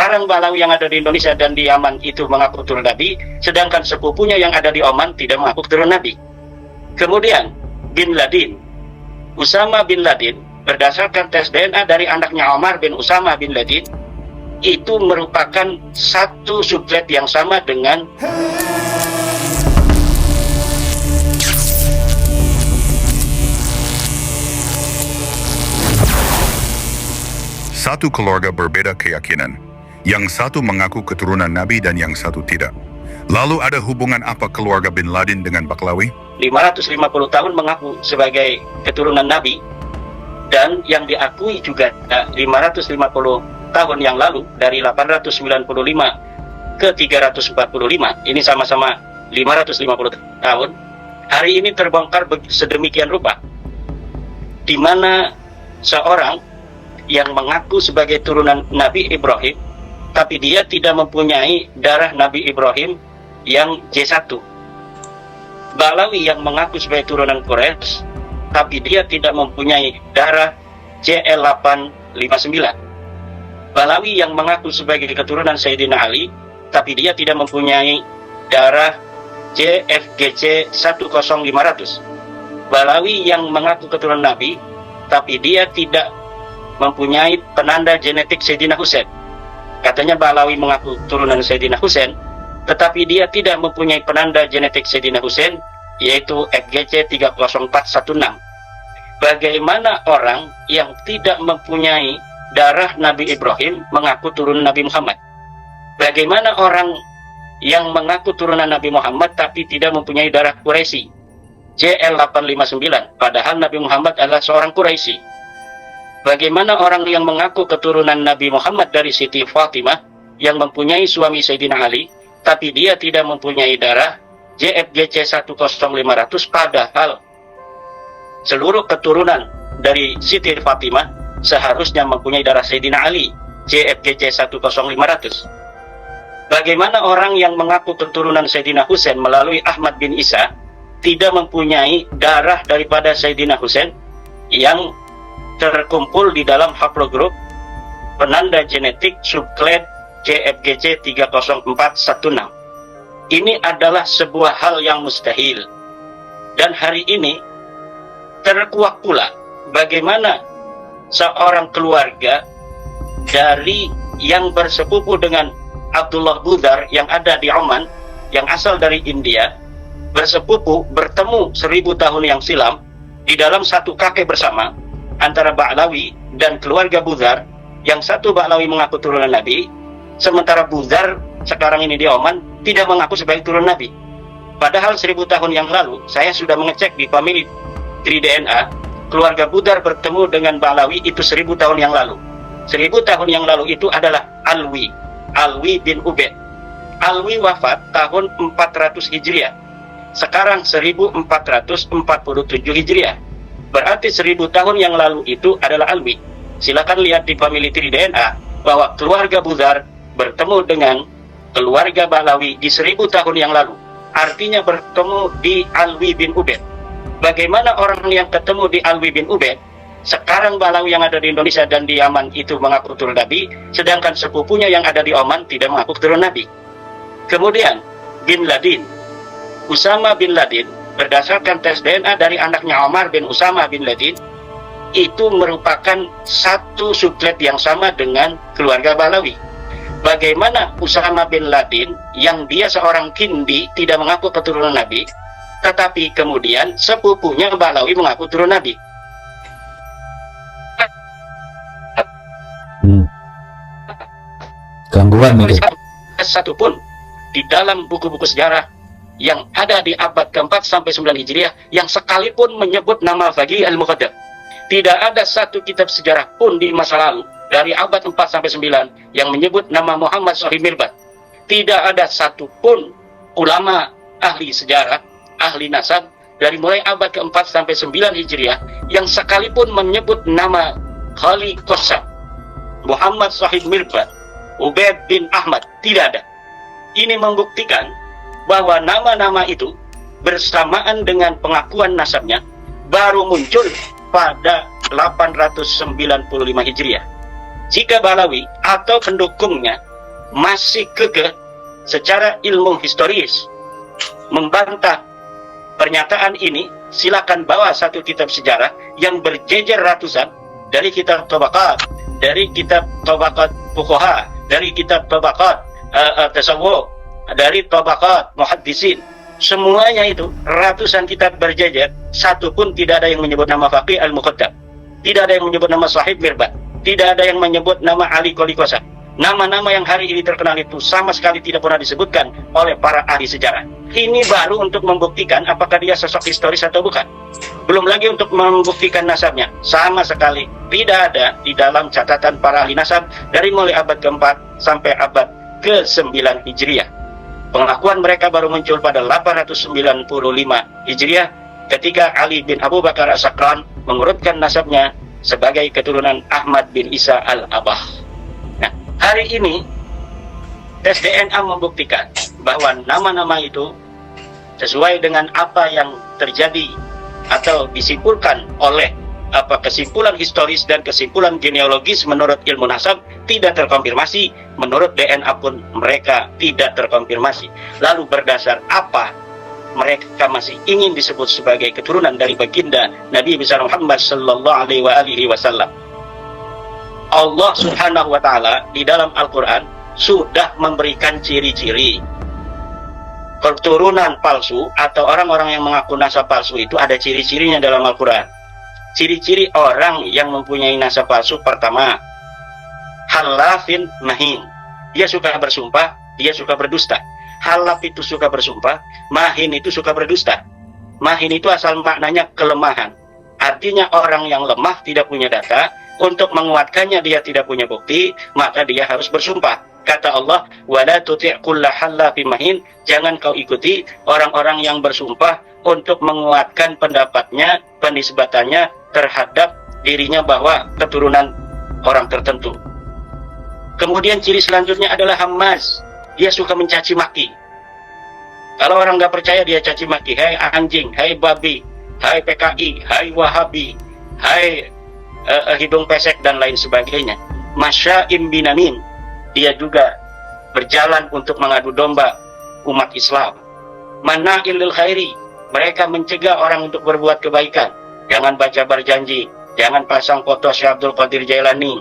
Sekarang Balawi yang ada di Indonesia dan di Yaman itu mengaku turun Nabi, sedangkan sepupunya yang ada di Oman tidak mengaku turun Nabi. Kemudian bin Laden, Usama bin Laden, berdasarkan tes DNA dari anaknya Omar bin Usama bin Laden, itu merupakan satu sublet yang sama dengan satu keluarga berbeda keyakinan. Yang satu mengaku keturunan Nabi dan yang satu tidak. Lalu ada hubungan apa keluarga bin Laden dengan Baqlawi? 550 tahun mengaku sebagai keturunan Nabi, dan yang diakui juga 550 tahun yang lalu dari 895 ke 345, ini sama-sama 550 tahun. Hari ini terbongkar sedemikian rupa, di mana seorang yang mengaku sebagai turunan Nabi Ibrahim, tapi dia tidak mempunyai darah Nabi Ibrahim yang J1. Balawi yang mengaku sebagai turunan Quraisy, tapi dia tidak mempunyai darah JL859. Balawi yang mengaku sebagai keturunan Sayyidina Ali, tapi dia tidak mempunyai darah JFGC 10500. Balawi yang mengaku keturunan Nabi, tapi dia tidak mempunyai penanda genetik Sayyidina Husain. Katanya Balawi mengaku turunan Sayyidina Husain, tetapi dia tidak mempunyai penanda genetik Sayyidina Husain, yaitu FGC 30416. Bagaimana orang yang tidak mempunyai darah Nabi Ibrahim mengaku turunan Nabi Muhammad? Bagaimana orang yang mengaku turunan Nabi Muhammad tapi tidak mempunyai darah Quraisy, JL859, padahal Nabi Muhammad adalah seorang Quraisy? Bagaimana orang yang mengaku keturunan Nabi Muhammad dari Siti Fatimah yang mempunyai suami Sayyidina Ali, tapi dia tidak mempunyai darah JFGC 10500, padahal seluruh keturunan dari Siti Fatimah seharusnya mempunyai darah Sayyidina Ali JFGC 10500. Bagaimana orang yang mengaku keturunan Sayyidina Husain melalui Ahmad bin Isa tidak mempunyai darah daripada Sayyidina Husain yang terkumpul di dalam haplogrup penanda genetik subklan JFGC 30416. Ini adalah sebuah hal yang mustahil. Dan hari ini terkuak pula bagaimana seorang keluarga dari yang bersepupu dengan Abdullah Budar yang ada di Oman, yang asal dari India, bersepupu bertemu 1000 tahun yang silam di dalam satu kakek bersama antara Ba'lawi dan keluarga Budar. Yang satu Ba'lawi mengaku turunan Nabi, sementara Budar sekarang ini di Oman tidak mengaku sebagai turunan Nabi. Padahal 1000 tahun yang lalu saya sudah mengecek di family tree DNA, keluarga Budar bertemu dengan Ba'lawi itu 1000 tahun yang lalu. 1000 tahun yang lalu itu adalah Alwi bin Ubaid. Alwi wafat tahun 400 Hijriah. Sekarang 1447 Hijriah. Berarti 1000 tahun yang lalu itu adalah Alwi. Silakan lihat di family tree DNA bahwa keluarga Budar bertemu dengan keluarga Ba'lawi di 1000 tahun yang lalu. Artinya bertemu di Alwi bin Ubaid. Bagaimana orang yang ketemu di Alwi bin Ubaid, sekarang Ba'lawi yang ada di Indonesia dan di Yaman itu mengaku turun Nabi, sedangkan sepupunya yang ada di Oman tidak mengaku turun Nabi. Kemudian bin Laden, Usama bin Laden, berdasarkan tes DNA dari anaknya Omar bin Usama bin Laden, itu merupakan satu sublet yang sama dengan keluarga Ba'lawi. Bagaimana Usama bin Laden yang dia seorang Kindi tidak mengaku keturunan Nabi, tetapi kemudian sepupunya Ba'lawi mengaku turun Nabi? Gangguan nih. Satu pun di dalam buku-buku sejarah yang ada di abad ke-4 sampai 9 Hijriah yang sekalipun menyebut nama Faqih al-Muqaddam. Tidak ada satu kitab sejarah pun di masa lalu dari abad 4 sampai 9 yang menyebut nama Muhammad Shahid Mirbat. Tidak ada satu pun ulama ahli sejarah, ahli nasab dari mulai abad ke-4 sampai 9 Hijriah yang sekalipun menyebut nama Khali Qassam, Muhammad Shahid Mirbat, Ubaid bin Ahmad. Tidak ada. Ini membuktikan bahwa nama-nama itu bersamaan dengan pengakuan nasabnya baru muncul pada 895 Hijriah. Jika Ba'lawi atau pendukungnya masih kekeh secara ilmu historis membantah pernyataan ini, silakan bawa satu kitab sejarah yang berjejer ratusan, dari kitab Tabaqat, dari kitab Tabaqat Fuqaha, dari kitab Tabaqat Tasawwuf, dari Tabaqat Muhaddisin. Semuanya itu ratusan kitab berjejer, satu pun tidak ada yang menyebut nama Faqih Al-Muqaddam, tidak ada yang menyebut nama Sahib Mirbat, tidak ada yang menyebut nama Ali Qoli Qosan. Nama-nama yang hari ini terkenal itu sama sekali tidak pernah disebutkan oleh para ahli sejarah. Ini baru untuk membuktikan apakah dia sosok historis atau bukan. Belum lagi untuk membuktikan nasabnya. Sama sekali tidak ada di dalam catatan para ahli nasab dari mulai abad ke-4 sampai abad ke-9 Hijriah. Pengakuan mereka baru muncul pada 895 Hijriah ketika Ali bin Abu Bakar As-Sakran mengurutkan nasabnya sebagai keturunan Ahmad bin Isa Al-Abah. Nah, hari ini tes DNA membuktikan bahwa nama-nama itu sesuai dengan apa yang terjadi atau disimpulkan oleh kesimpulan historis dan kesimpulan genealogis menurut ilmu nasab tidak terkonfirmasi, menurut DNA pun mereka tidak terkonfirmasi. Lalu berdasar apa mereka masih ingin disebut sebagai keturunan dari baginda Nabi besar Muhammad sallallahu alaihi wasallam? Allah Subhanahu wa taala di dalam Al-Qur'an sudah memberikan ciri-ciri keturunan palsu atau orang-orang yang mengaku nasab palsu. Itu ada ciri-cirinya dalam Al-Qur'an. Ciri-ciri orang yang mempunyai nasab palsu: pertama, halafin mahin, dia suka bersumpah, dia suka berdusta. Halaf itu suka bersumpah, mahin itu suka berdusta. Mahin itu asal maknanya kelemahan, artinya orang yang lemah, tidak punya data. Untuk menguatkannya dia tidak punya bukti, maka dia harus bersumpah. Kata Allah, wala tuti' kulla halafin mahin, jangan kau ikuti orang-orang yang bersumpah untuk menguatkan pendapatnya, penisbatannya terhadap dirinya bahwa keturunan orang tertentu. Kemudian ciri selanjutnya adalah hammaz, dia suka mencaci maki. Kalau orang nggak percaya, dia caci maki, hai anjing, hai babi, hai PKI, hai Wahabi, hai hidung pesek dan lain sebagainya. Masya'im binamin, dia juga berjalan untuk mengadu domba umat Islam. Mana'il lil khairi, mereka mencegah orang untuk berbuat kebaikan. Jangan baca berjanji, jangan pasang foto Syekh Abdul Qadir Jailani,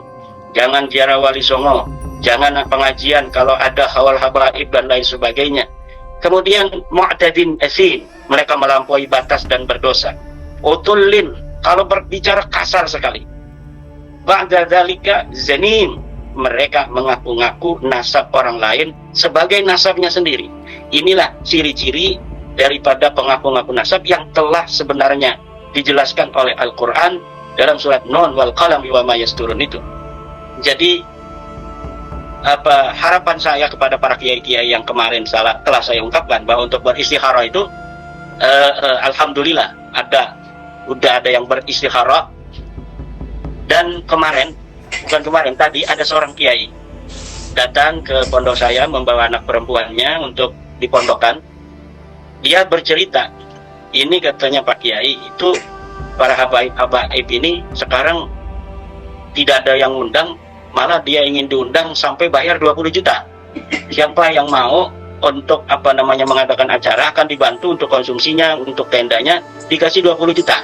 jangan ziarah Wali Songo, jangan pengajian kalau ada hawal habaib dan lain sebagainya. Kemudian mu'tadin asin, mereka melampaui batas dan berdosa. Utullin, kalau berbicara kasar sekali. Ba'da dzalika zanim, mereka mengaku-ngaku nasab orang lain sebagai nasabnya sendiri. Inilah ciri-ciri daripada pengaku-ngaku nasab yang telah sebenarnya dijelaskan oleh Al-Quran dalam surat Nun wal qalami wa ma yasturun itu. Jadi harapan saya kepada para kiai-kiai yang kemarin telah saya ungkapkan bahwa untuk beristikharah itu alhamdulillah udah ada yang beristikharah. Dan tadi ada seorang kiai datang ke pondok saya membawa anak perempuannya untuk dipondokkan. Dia bercerita, ini katanya Pak Kiai, itu para habaib ini sekarang tidak ada yang undang, malah dia ingin diundang sampai bayar 20 juta. Siapa yang mau untuk mengadakan acara akan dibantu untuk konsumsinya, untuk tendanya, dikasih 20 juta.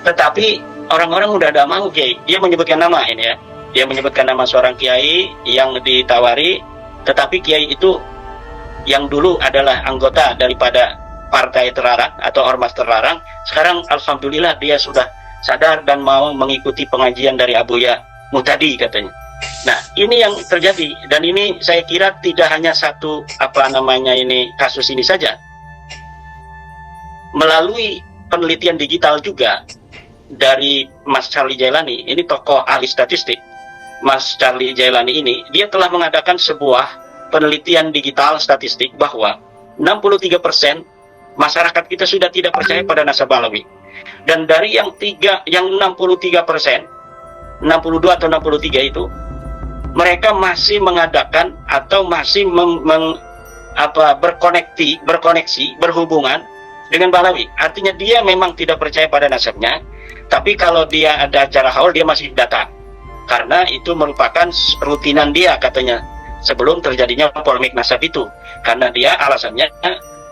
Tetapi orang-orang udah ada mau Kiai. Dia menyebutkan nama ini ya. Dia menyebutkan nama seorang kiai yang ditawari, tetapi kiai itu yang dulu adalah anggota daripada partai terlarang atau ormas terlarang, sekarang alhamdulillah dia sudah sadar dan mau mengikuti pengajian dari Abuya Muhtadi katanya. Nah, ini yang terjadi, dan ini saya kira tidak hanya satu kasus ini saja. Melalui penelitian digital juga dari Mas Charlie Jailani, ini tokoh ahli statistik. Mas Charlie Jailani ini, dia telah mengadakan sebuah penelitian digital statistik bahwa 63% masyarakat kita sudah tidak percaya pada nasab Alawi. Dan dari yang 63%, 62 atau 63 itu, mereka masih mengadakan atau masih berkoneksi, berhubungan dengan Balawi. Artinya dia memang tidak percaya pada nasabnya, tapi kalau dia ada acara haul dia masih datang. Karena itu merupakan rutinan dia katanya. sebelum terjadinya polemik nasab itu, karena dia alasannya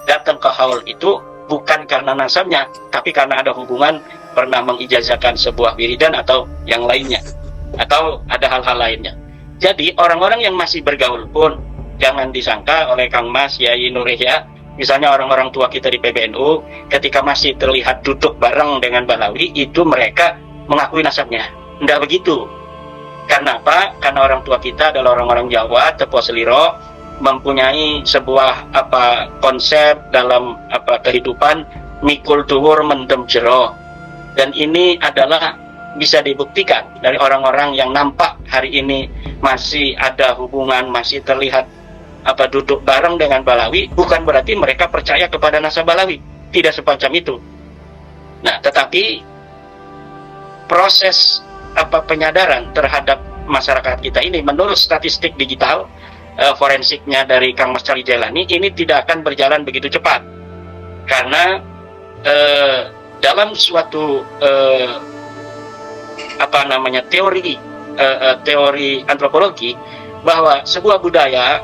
datang ke haul itu bukan karena nasabnya, tapi karena ada hubungan pernah mengijazahkan sebuah wiridan atau yang lainnya, atau ada hal-hal lainnya. Jadi orang-orang yang masih bergaul pun jangan disangka oleh Kang Mas Yai Nur Yahya, misalnya orang-orang tua kita di PBNU, ketika masih terlihat duduk bareng dengan Balawi, itu mereka mengakui nasabnya. Tidak begitu. Karena apa? Karena orang tua kita adalah orang-orang Jawa, Tepo Seliro, mempunyai sebuah konsep dalam kehidupan mikul tuhur mendem jero. Dan ini adalah bisa dibuktikan dari orang-orang yang nampak hari ini masih ada hubungan, masih terlihat duduk bareng dengan Balawi, bukan berarti mereka percaya kepada nasab Balawi. Tidak semacam itu. Nah, tetapi proses penyadaran terhadap masyarakat kita ini menurut statistik digital forensiknya dari Kang Mas Cali Jailani ini tidak akan berjalan begitu cepat, karena dalam suatu teori antropologi bahwa sebuah budaya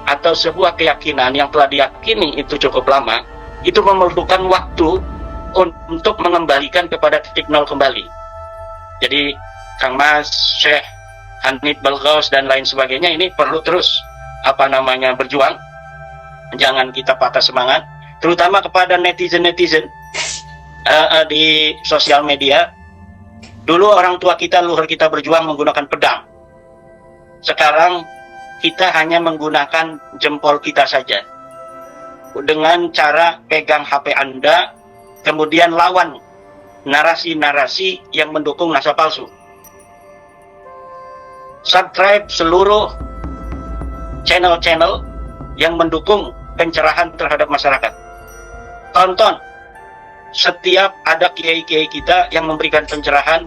atau sebuah keyakinan yang telah diyakini itu cukup lama, itu memerlukan waktu untuk mengembalikan kepada titik nol kembali. Jadi Kang Mas, Syekh Hanif Balgaus dan lain sebagainya ini perlu terus berjuang. Jangan kita patah semangat, terutama kepada netizen-netizen di sosial media. Dulu orang tua kita, leluhur kita berjuang menggunakan pedang. Sekarang kita hanya menggunakan jempol kita saja. Dengan cara pegang HP Anda, kemudian lawan narasi-narasi yang mendukung nasab palsu. Subscribe seluruh channel-channel yang mendukung pencerahan terhadap masyarakat. Tonton setiap ada kiai-kiai kita yang memberikan pencerahan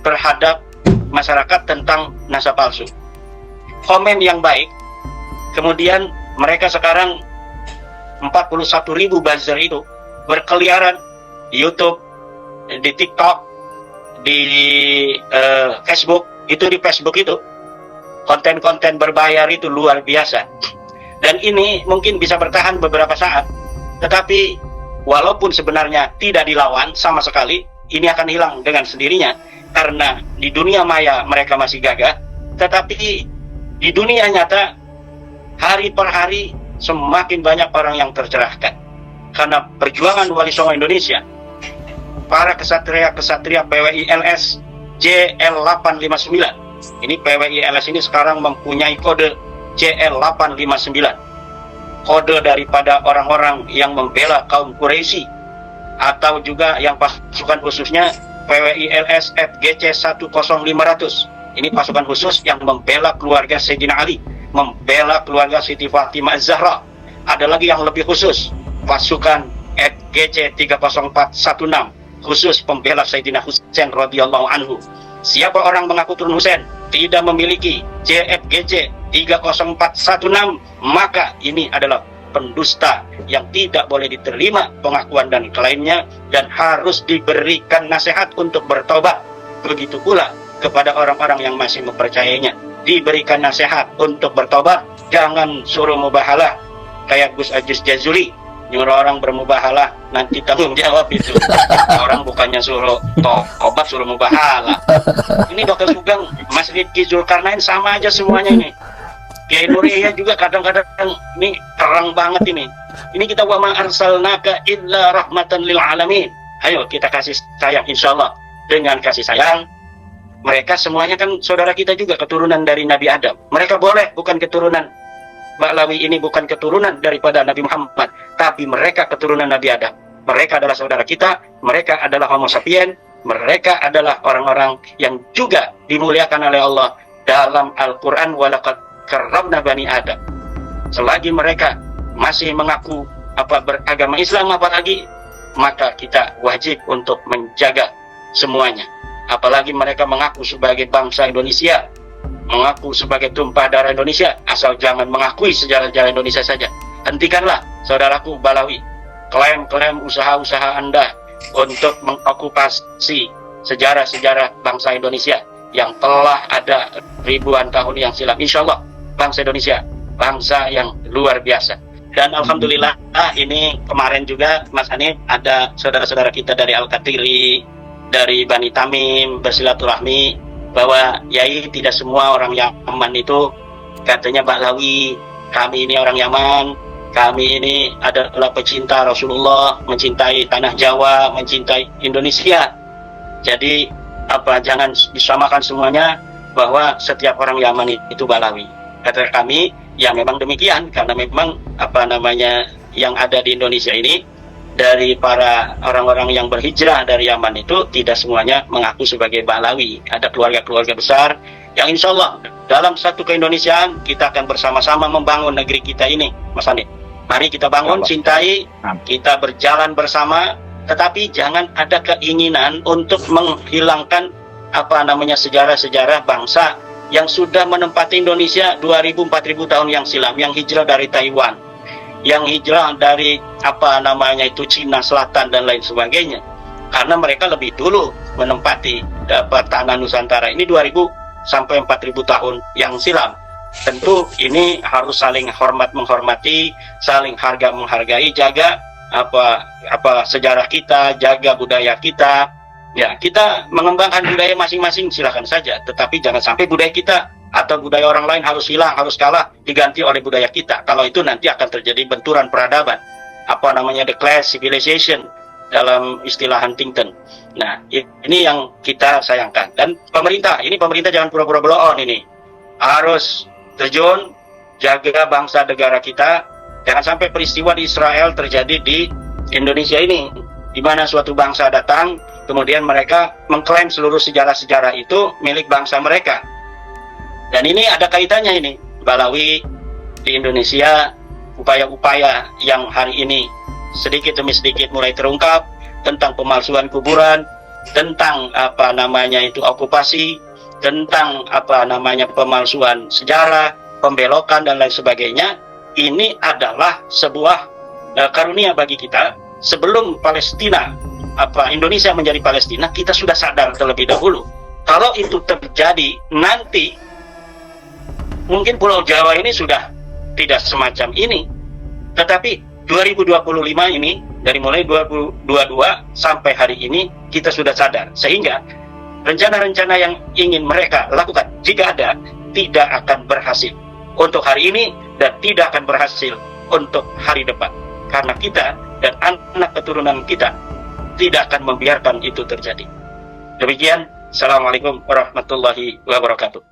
terhadap masyarakat tentang nasab palsu. Komen yang baik. Kemudian mereka sekarang 41.000 buzzer itu berkeliaran di YouTube, di TikTok, di Facebook. Itu di Facebook itu konten-konten berbayar itu luar biasa, dan ini mungkin bisa bertahan beberapa saat, tetapi walaupun sebenarnya tidak dilawan sama sekali, ini akan hilang dengan sendirinya, karena di dunia maya mereka masih gagah, tetapi di dunia nyata hari per hari semakin banyak orang yang tercerahkan karena perjuangan Wali Songo Indonesia. Para kesatria-kesatria PWI LS JL859. Ini PWI LS ini sekarang mempunyai kode JL859. Kode daripada orang-orang yang membela kaum Quraisy, atau juga yang pasukan khususnya PWI LS FGC 10500. Ini pasukan khusus yang membela keluarga Sayyidina Ali, membela keluarga Siti Fatimah Az-Zahra. Ada lagi yang lebih khusus, pasukan FGC 30416, khusus pembela Sayyidina Husain radhiyallahu anhu. Siapa orang mengaku turun Husain tidak memiliki JFGC 30416, maka ini adalah pendusta yang tidak boleh diterima pengakuan dan klaimnya, dan harus diberikan nasihat untuk bertobat. Begitu pula kepada orang-orang yang masih mempercayainya, diberikan nasihat untuk bertobat. Jangan suruh mubahalah kayak Gus Aziz Jazuli, nyuruh orang bermubahalah, nanti tanggung jawab itu. Orang bukannya suruh tobat, suruh mubahalah. Ini Dr. Sugeng, Mas Rizky Zulkarnain sama aja semuanya ini. Kiai Nur Yahya juga kadang-kadang ini terang banget ini. Ini kita wa ma arsalnaka illa rahmatan lil alamin. Ayo kita kasih sayang, insyaallah dengan kasih sayang. Mereka semuanya kan saudara kita juga, keturunan dari Nabi Adam. Mereka boleh bukan keturunan Ba'lawi, ini bukan keturunan daripada Nabi Muhammad, tapi mereka keturunan Nabi Adam. Mereka adalah saudara kita, mereka adalah Homo sapien, mereka adalah orang-orang yang juga dimuliakan oleh Allah dalam Al-Quran, walaqad karramna bani Adam. Selagi mereka masih mengaku beragama Islam apalagi, maka kita wajib untuk menjaga semuanya. Apalagi mereka mengaku sebagai bangsa Indonesia, mengaku sebagai tumpah darah Indonesia, asal jangan mengakui sejarah-sejarah Indonesia saja. Hentikanlah, saudaraku Balawi, klaim-klaim usaha-usaha Anda untuk mengokupasi sejarah-sejarah bangsa Indonesia yang telah ada ribuan tahun yang silam. Insya Allah bangsa Indonesia, bangsa yang luar biasa. Dan alhamdulillah ini kemarin juga Mas Hanif ada saudara-saudara kita dari Al-Katiri, dari Bani Tamim bersilaturahmi bahwa Yai tidak semua orang Yaman itu katanya Baklawi. Kami ini orang Yaman, kami ini adalah pecinta Rasulullah, mencintai tanah Jawa, mencintai Indonesia. Jadi jangan disamakan semuanya bahwa setiap orang Yaman itu Balawi. Kata kami, ya memang demikian, karena memang yang ada di Indonesia ini dari para orang-orang yang berhijrah dari Yaman itu tidak semuanya mengaku sebagai Balawi. Ada keluarga-keluarga besar yang insya Allah dalam satu keindonesiaan kita akan bersama-sama membangun negeri kita ini, Mas Andi. Mari kita bangun, cintai, kita berjalan bersama, tetapi jangan ada keinginan untuk menghilangkan sejarah-sejarah bangsa yang sudah menempati Indonesia 2000-4000 tahun yang silam, yang hijrah dari Taiwan, yang hijrah dari Cina Selatan dan lain sebagainya, karena mereka lebih dulu menempati tanah Nusantara ini 2000 sampai 4000 tahun yang silam. Tentu ini harus saling hormat menghormati, saling harga menghargai, jaga sejarah kita, jaga budaya kita. Ya, kita mengembangkan budaya masing-masing silakan saja, tetapi jangan sampai budaya kita atau budaya orang lain harus hilang, harus kalah, diganti oleh budaya kita. Kalau itu nanti akan terjadi benturan peradaban, the class civilization dalam istilah Huntington. Nah, ini yang kita sayangkan. Dan pemerintah jangan pura-pura blow on, ini harus terjun, jaga bangsa negara kita. Jangan sampai peristiwa di Israel terjadi di Indonesia ini, di mana suatu bangsa datang, kemudian mereka mengklaim seluruh sejarah-sejarah itu milik bangsa mereka. Dan ini ada kaitannya ini, Balawi di Indonesia, upaya-upaya yang hari ini sedikit demi sedikit mulai terungkap tentang pemalsuan kuburan, tentang okupasi, tentang pemalsuan sejarah, pembelokan dan lain sebagainya. Ini adalah sebuah karunia bagi kita. Sebelum Indonesia menjadi Palestina, kita sudah sadar terlebih dahulu. Kalau itu terjadi nanti, mungkin Pulau Jawa ini sudah tidak semacam ini. Tetapi 2025 ini, dari mulai 2022 sampai hari ini, kita sudah sadar. Sehingga rencana-rencana yang ingin mereka lakukan, jika ada, tidak akan berhasil untuk hari ini dan tidak akan berhasil untuk hari depan. Karena kita dan anak keturunan kita tidak akan membiarkan itu terjadi. Demikian, Assalamualaikum warahmatullahi wabarakatuh.